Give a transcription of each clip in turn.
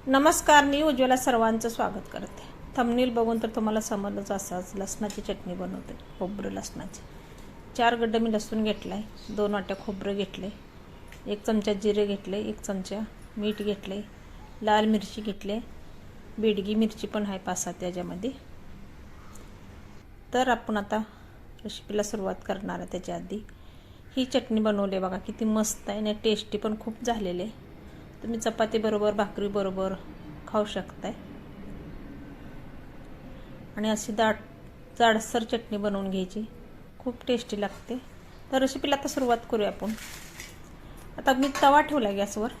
नमस्कार, मी उज्ज्वला सर्वांचं स्वागत करते। थंबनेल बघून तर तुम्हाला समजलंच असाच लसणाची चटणी बनवते। खोबरं लसणाची 4 गड्डे मी लसूण घेतलाय, 2 वाट्या खोबरं घेतले, 1 चमचा जिरे घेतले, 1 चमचा मीठ घेतले, लाल मिरची घेतले, बेडगी मिरची पण आहे 5-7 त्याच्यामध्ये। तर आपण आता रेसिपीला सुरुवात करणार आहे। त्याच्या आधी ही चटणी बनवली बघा, किती मस्त आहे आणि टेस्टी पण खूप झालेली आहे। तुम्ही चपाती बरोबर भाकरी बरोबर खाऊ शकताय आणि अशी जाडसर चटणी बनवून घ्यायची, खूप टेस्टी लागते। तर रेसिपीला आता सुरुवात करूया आपण। आता मी तवा ठेवला गॅसवर,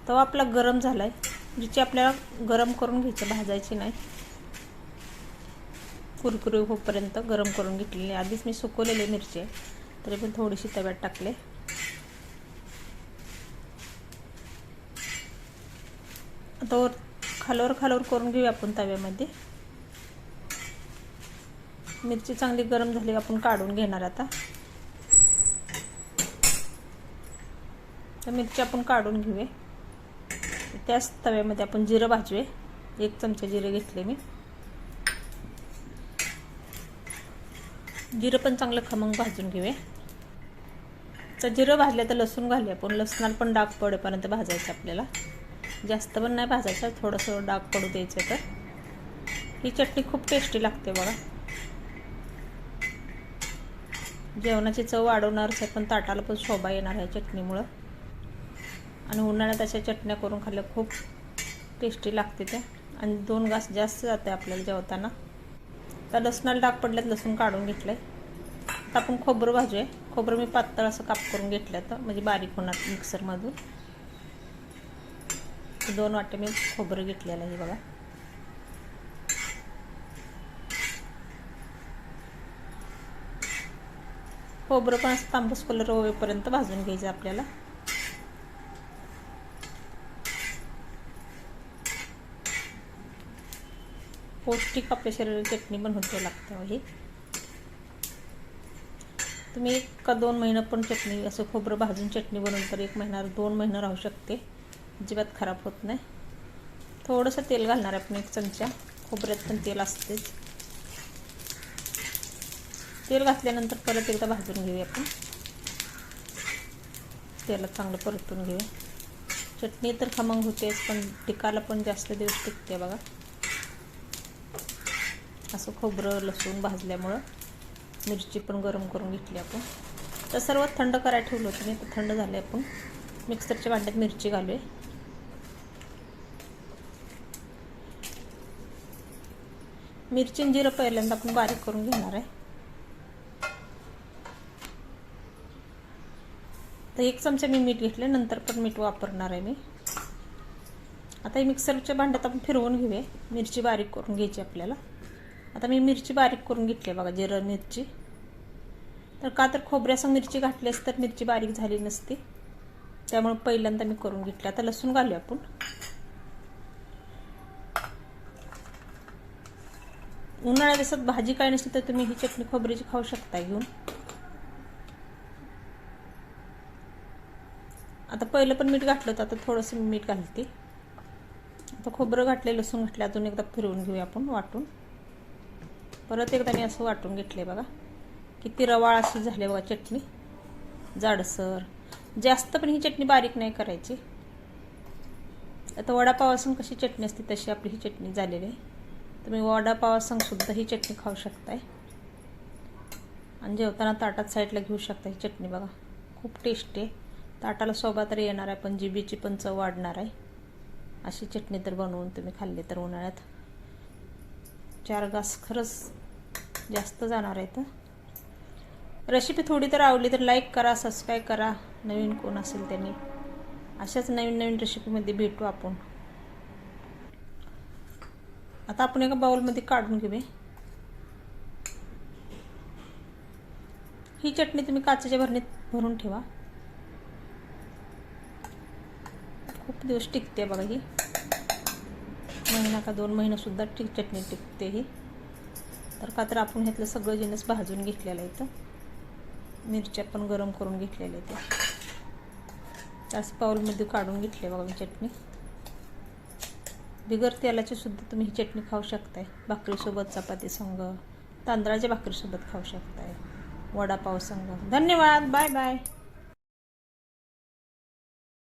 तवा आपला गरम झालाय। मिरची आपल्याला गरम करून घ्यायची, भाजायची नाही, कुरकुरी होईपर्यंत गरम करून घेतलेली। आधीच मी सुकवलेले मिरची तरी पण थोडीशी तव्यात टाकले। आता वर खालवर करून घेऊया आपण तव्यामध्ये। मिरची चांगली गरम झाली, आपण काढून घेणार आता। तर मिरची आपण काढून घेऊया। त्याच तव्यामध्ये आपण जिरं भाजूया। 1 चमचा जिरे घेतले मी। जिरं पण चांगलं खमंग भाजून घेऊया। तर जिरं भाजलं तर लसूण घालूया आपण। लसणाला पण डाग पडेपर्यंत भाजायचं आपल्याला, जास्त पण नाही भाजायचं, थोडंसं डाग पडू द्यायचं। तर ही चटणी खूप टेस्टी लागते बघा, जेवणाची चव वाढवणारच आहे, पण ताटाला पण शोभा येणार आहे चटणीमुळं। आणि उन्हाळ्यात अशा चटण्या करून खाल्ल्या खूप टेस्टी लागते त्या, आणि 2 घास जास्त जाते आपल्याला जेवताना। तर लसणाला डाग पडल्यात, लसूण काढून घेतलंय। आता आपण खोबरं भाजूया। खोबरं मी पातळ असं काप करून घेतलं, तर म्हणजे बारीक होणार मिक्सरमधून। 2 वाटे मी खोबरं घेतलेलं आहे बघा। खोबरं पण असं तांबूस कलर होईपर्यंत भाजून घ्यायचं आपल्याला। पौष्टिक आपल्या शरीराला चटणी पण होते लागते ही। तुम्ही 1 का 2 महिने पण चटणी असं खोबरं भाजून चटणी बनवून तर 1 महिना 2 महिने राहू शकते, अजिबात खराब होत नाही। थोडंसं तेल घालणार आपण, 1 चमचा। खोबऱ्यात पण तेल असतेच। तेल घातल्यानंतर परत एकदा भाजून घेऊया आपण। तेलात चांगलं परतून घेऊया। चटणी तर खमंग होतेच, पण टिकायला पण जास्त दिवस टिकते बघा, असं खोबरं लसूण भाजल्यामुळं। मिरची पण गरम करून घेतली आपण। तर सर्व थंड करायला ठेवलं होतं मी, तर थंड झाले। आपण मिक्सरच्या भांड्यात मिरची घालूया। मिरची आणि जिरं पहिल्यांदा आपण बारीक करून घेणार आहे। तर 1 चमचा मी मीठ घेतले, नंतर पण मीठ वापरणार आहे मी। आता हे मिक्सरच्या भांड्यात आपण फिरवून घेऊया। मिरची बारीक करून घ्यायची आपल्याला। आता मी मिरची बारीक करून घेतली बघा, जिरं मिरची। तर का तर खोबऱ्यासंग मिरची घातलीस तर मिरची बारीक झाली नसती, त्यामुळे पहिल्यांदा मी करून घेतली। आता लसूण घालूया आपण। उन्हाळ्यात दिवसात भाजी काय नसली तर तुम्ही ही चटणी खोबऱ्याची खाऊ शकता घेऊन। आता पहिलं पण मीठ घातलं होतं, आता थोडंसं मीठ घालते। आता खोबरं घातले, लसूण घातले, अजून एकदा फिरवून घेऊया आपण वाटून। परत एकदा मी असं वाटून घेतले बघा, किती रवाळ अशी झाली बघा चटणी, जाडसर। जास्त पण ही चटणी बारीक नाही करायची। आता वडापावासंग कशी चटणी असते तशी आपली ही चटणी झालेली आहे। तुम्ही वडापावासंग सुद्धा ही चटणी खाऊ शकताय, आणि जेवताना ताटात साईडला घेऊ शकता। ही चटणी बघा खूप टेस्टी आहे, ताटाला शोभा तर येणार आहे, पण जिभेची पण चव वाढणार आहे। अशी चटणी तर बनवून तुम्ही खाल्ली तर उन्हाळ्यात 4 घास खरंच जास्त जाणार आहे। तर रेसिपी थोडी तर आवडली तर लाईक करा, सबस्क्राईब करा। नवीन कोण असेल त्यांनी अशाच नवीन रेसिपीमध्ये भेटू आपण। आता आपण एका बाउलमध्ये काढून घेऊया। ही चटणी तुम्ही काचेच्या भरणीत भरून ठेवा, खूप दिवस टिकते बघा। ही महिना का 2 महिने सुद्धा चटणी टिकते ही। तर का तर आपण ह्यातलं सगळं जिन्नस भाजून घेतलेलं आहे। तर मिरच्या पण गरम करून घेतलेल्या आहेत, त्याच बाउलमध्ये काढून घेतले बघा मी चटणी। बिगर तेलाची सुद्धा तुम्ही ही चटणी खाऊ शकताय. भाकरीसोबत, चपाती संग, तांदळाच्या भाकरीसोबत खाऊ शकताय, वडापाव संग. धन्यवाद. Bye bye.